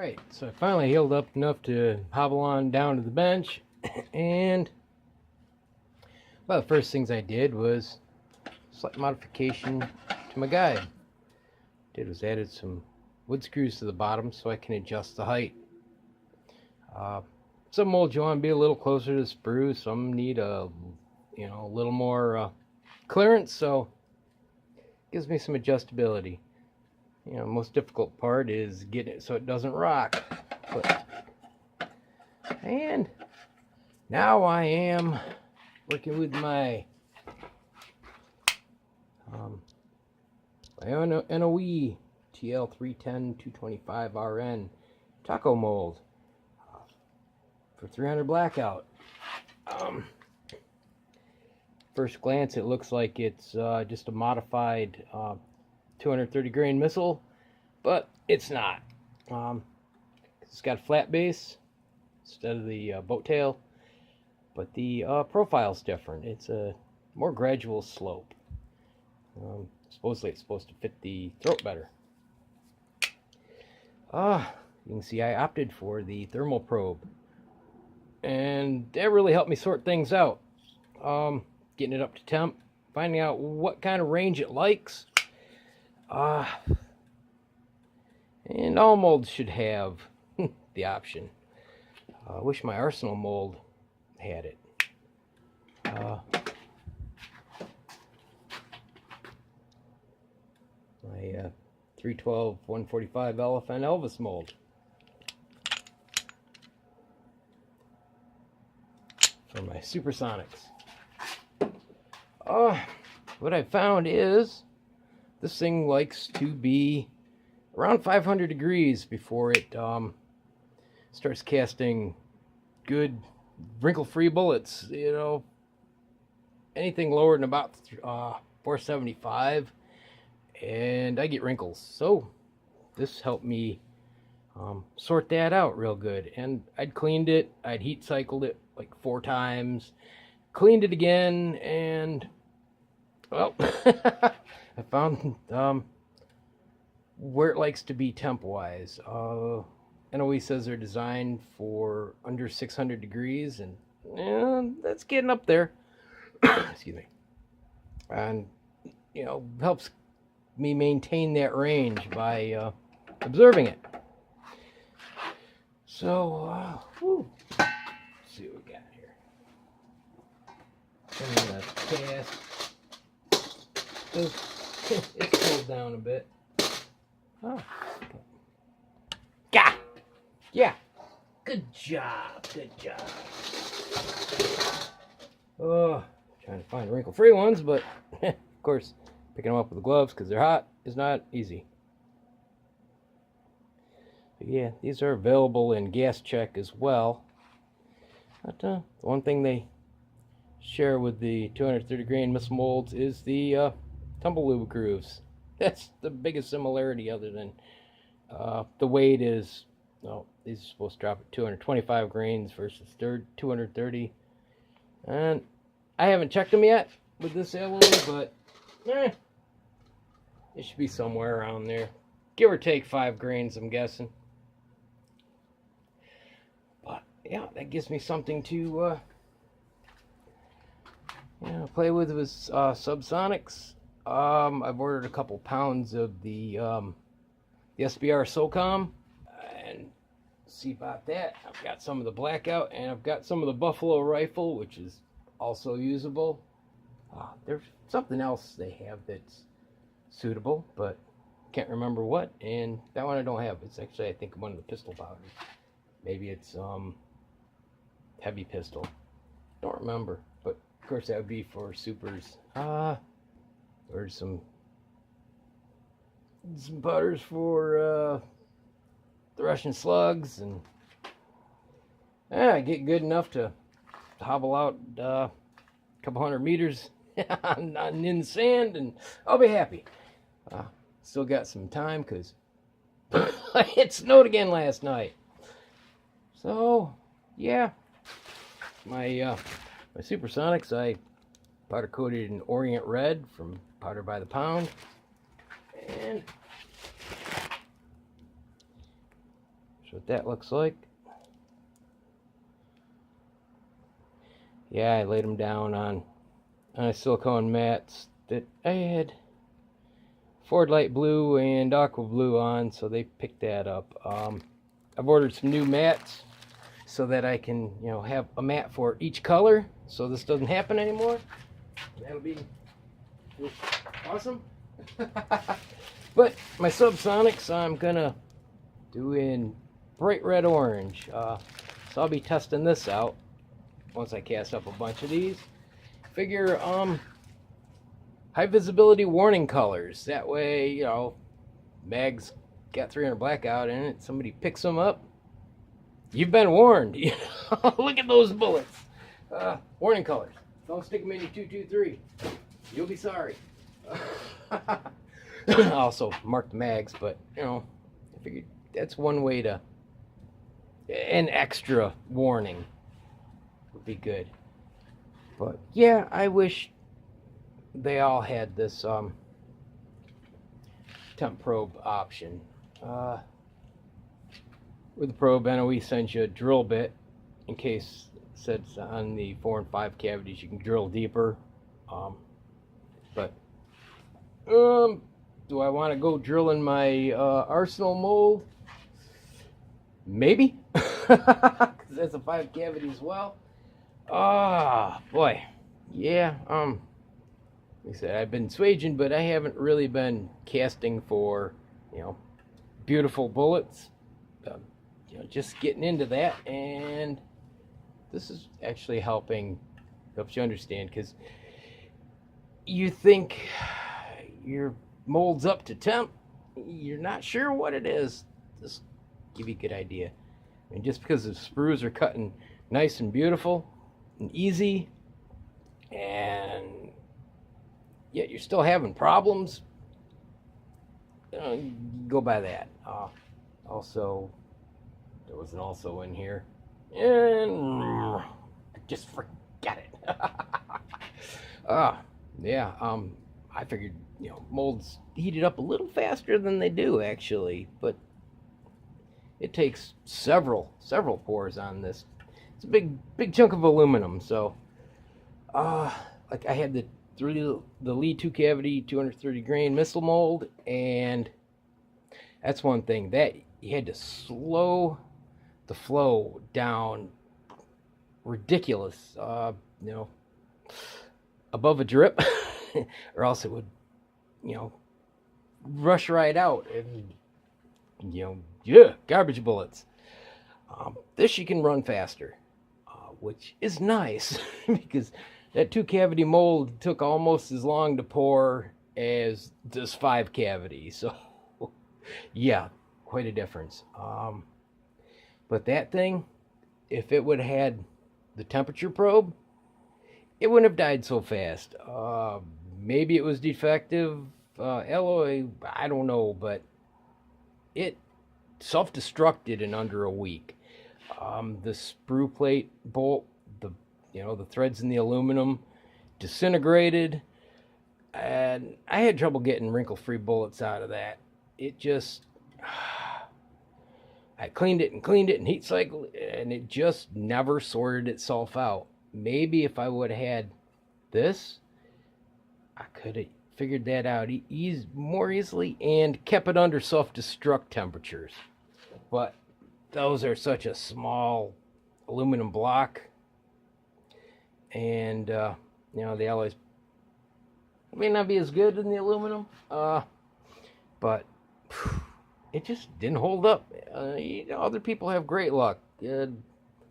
Alright, so I finally healed up enough to hobble on down to the bench, and well, the first things I did was slight modification to my guide. Added some wood screws to the bottom so I can adjust the height. Some molds you want to be a little closer to the sprue, some need a little more clearance, so it gives me some adjustability. Most difficult part is getting it so it doesn't rock. And now I am working with my NOE TL310225RN taco mold for 300 Blackout. First glance, it looks like it's just a modified 230 grain missile, but it's not. It's got a flat base instead of the boat tail, but the profile's different. It's a more gradual slope. Supposedly it's supposed to fit the throat better. You can see I opted for the thermal probe, and that really helped me sort things out. Getting it up to temp, finding out what kind of range it likes. And all molds should have the option. I wish my Arsenal mold had it. My 312-145 Elephant Elvis mold. For my supersonics. What I found is this thing likes to be around 500 degrees before it starts casting good wrinkle-free bullets. Anything lower than about 475, and I get wrinkles. So this helped me sort that out real good. And I'd cleaned it, I'd heat cycled it like 4 times, cleaned it again, and well, I found where it likes to be temp-wise. NOE says they're designed for under 600 degrees, and that's getting up there. Excuse me. And, helps me maintain that range by observing it. So, let's see what we got here. And the cast. It's cooled down a bit. Oh. Yeah. Good job. Oh, trying to find wrinkle-free ones, but of course, picking them up with the gloves because they're hot is not easy. But yeah, these are available in gas check as well. But the one thing they share with the 230 grain missile molds is the tumble lube grooves. That's the biggest similarity, other than the weight is, these are supposed to drop at 225 grains versus 230. And I haven't checked them yet with this alloy, but it should be somewhere around there. Give or take 5 grains, I'm guessing. But yeah, that gives me something to play with subsonics. I've ordered a couple pounds of the SBR SOCOM, and see about that. I've got some of the Blackout, and I've got some of the Buffalo rifle, which is also usable. There's something else they have that's suitable, but can't remember what, and that one I don't have. It's actually, I think, one of the pistol powders. Maybe it's heavy pistol. Don't remember, but of course that would be for supers. There's some powders for the Russian slugs, and I get good enough to hobble out a couple 100 meters in the sand, and I'll be happy. Still got some time because it snowed again last night. So yeah, my supersonics I powder coated in Orient Red from Powder by the Pound, and That's what that looks like. Yeah, I laid them down on silicone mats that I had Ford Light Blue and Aqua Blue on, so they picked that up. I've ordered some new mats so that I can, have a mat for each color, so this doesn't happen anymore. That'll be awesome. But my subsonics, I'm gonna do in bright red orange. So I'll be testing this out once I cast up a bunch of these. Figure high visibility warning colors. That way, mag's got 300 blackout in it. Somebody picks them up. You've been warned. Look at those bullets. Warning colors. Don't stick them in your 223. You'll be sorry. I also mark the mags, but I figured that's one way to. An extra warning would be good. But yeah, I wish they all had this temp probe option. With the probe, NOE sends you a drill bit in case it says on the 4 and 5 cavities you can drill deeper. But do I want to go drilling my arsenal mold? Maybe. Because that's a 5 cavity as well. Boy. Yeah, like I said, I've been swaging, but I haven't really been casting for, beautiful bullets. Just getting into that, and this is actually helps you understand, because you think your mold's up to temp, you're not sure what it is. This give you a good idea. I mean, just because the sprues are cutting nice and beautiful and easy, and yet you're still having problems, go by that. Also, there was an also in here, and I just forget it. Yeah, I figured, molds heated up a little faster than they do, actually, but it takes several pours on this. It's a big chunk of aluminum, so, like I had the Lee 2 cavity 230 grain missile mold, and that's one thing that you had to slow the flow down ridiculous, above a drip, or else it would, rush right out, and, garbage bullets. This you can run faster, which is nice, because that 2 cavity mold took almost as long to pour as this 5 cavity, so yeah, quite a difference. But that thing, if it would have had the temperature probe, it wouldn't have died so fast. Maybe it was defective alloy, I don't know, but it self-destructed in under a week. The sprue plate bolt, the threads in the aluminum disintegrated, and I had trouble getting wrinkle-free bullets out of that. It just, I cleaned it and heat cycled, and it just never sorted itself out. Maybe if I would have had this, I could have figured that out more easily and kept it under self-destruct temperatures. But those are such a small aluminum block, and the alloys may not be as good in the aluminum, but it just didn't hold up. Other people have great luck,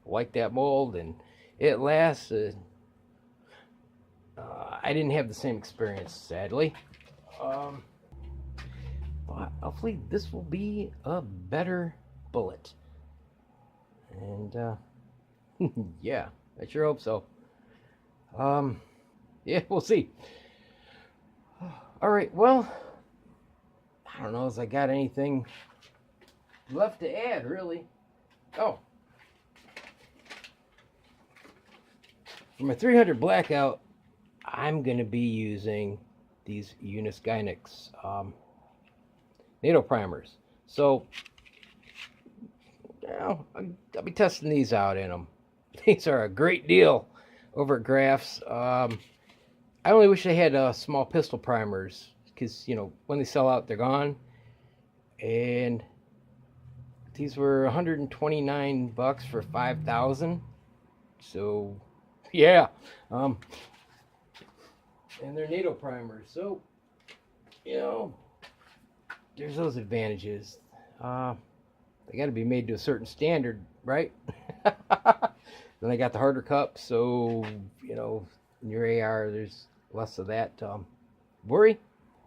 like that mold, and it lasts. I didn't have the same experience, sadly. But hopefully this will be a better bullet. And yeah, I sure hope so. Yeah, we'll see. All right, well, I don't know if I got anything left to add, really. Oh, for my 300 Blackout, I'm going to be using these Unis Gynix NATO primers. So, well, I'll be testing these out in them. These are a great deal over at Graphs. I only wish they had small pistol primers, because, you know, when they sell out, they're gone. And these were 129 bucks for 5,000. So, yeah. And they're NATO primers. So, you know, there's those advantages. They got to be made to a certain standard, right? Then I got the harder cup, so, you know, in your AR, there's less of that worry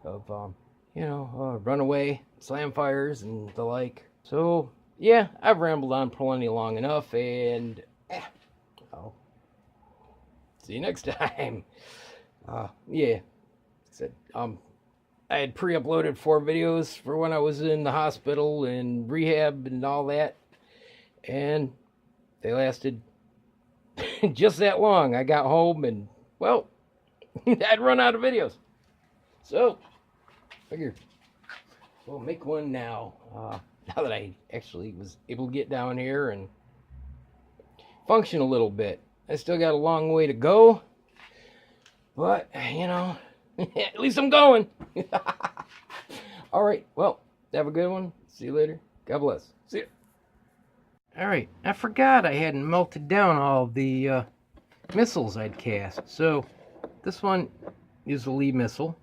of, you know, runaway slam fires and the like. So, yeah, I've rambled on plenty long enough, and I'll see you next time. Yeah, said, I had pre-uploaded 4 videos for when I was in the hospital and rehab and all that, and they lasted just that long. I got home and, well, I'd run out of videos. So, figured, well, make one now. Now that I actually was able to get down here and function a little bit. I still got a long way to go, but, you know, at least I'm going. All right, well, have a good one. See you later. God bless. See ya. All right, I forgot I hadn't melted down all the missiles I'd cast. So this one is the Lee missile,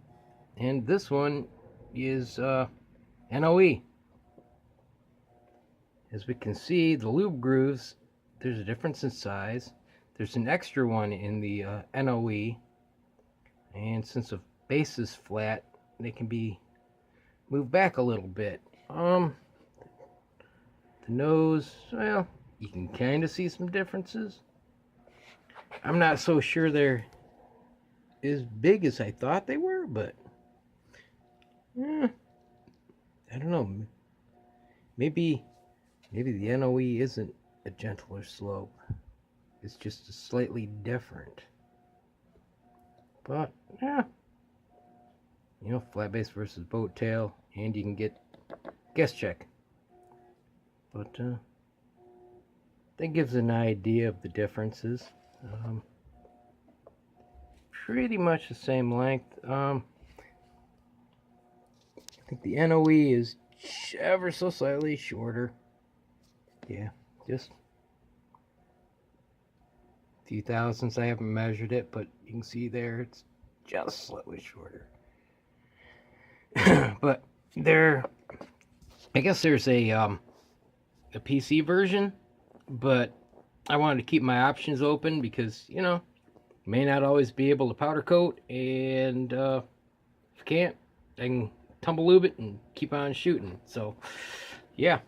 and this one is NOE. As we can see, the lube grooves, there's a difference in size. There's an extra one in the NOE, and since the base is flat, they can be moved back a little bit. The nose, well, you can kind of see some differences. I'm not so sure they're as big as I thought they were, but I don't know. Maybe the NOE isn't a gentler slope. It's just a slightly different. But, yeah. You know, flat base versus boat tail, and you can get guess check. But, that gives an idea of the differences. Pretty much the same length. I think the NOE is ever so slightly shorter. Yeah, just a few thousandths. I haven't measured it, but you can see there it's just slightly shorter. But I guess there's a PC version, but I wanted to keep my options open because, you know, may not always be able to powder coat, and if I can't, I can tumble lube it and keep on shooting. So, yeah,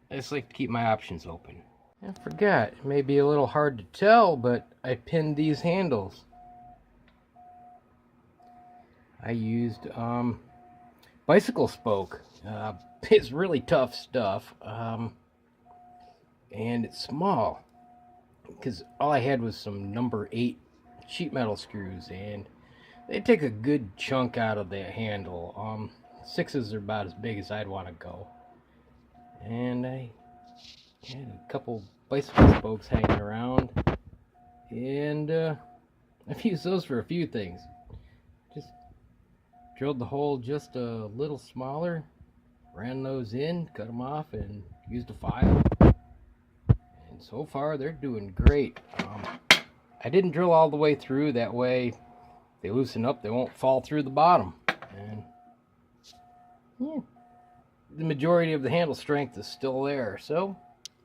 I just like to keep my options open. I forgot, it may be a little hard to tell, but I pinned these handles. I used bicycle spoke. It's really tough stuff, and it's small because all I had was some number 8 sheet metal screws, and they take a good chunk out of the handle. 6s are about as big as I'd want to go, and I had a couple bicycle spokes hanging around, and I've used those for a few things. Just drilled the hole just a little smaller, ran those in, cut them off, and used a file. And so far, they're doing great. I didn't drill all the way through, that way they loosen up, they won't fall through the bottom. And yeah, the majority of the handle strength is still there. So,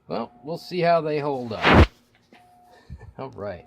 well, we'll see how they hold up. All right.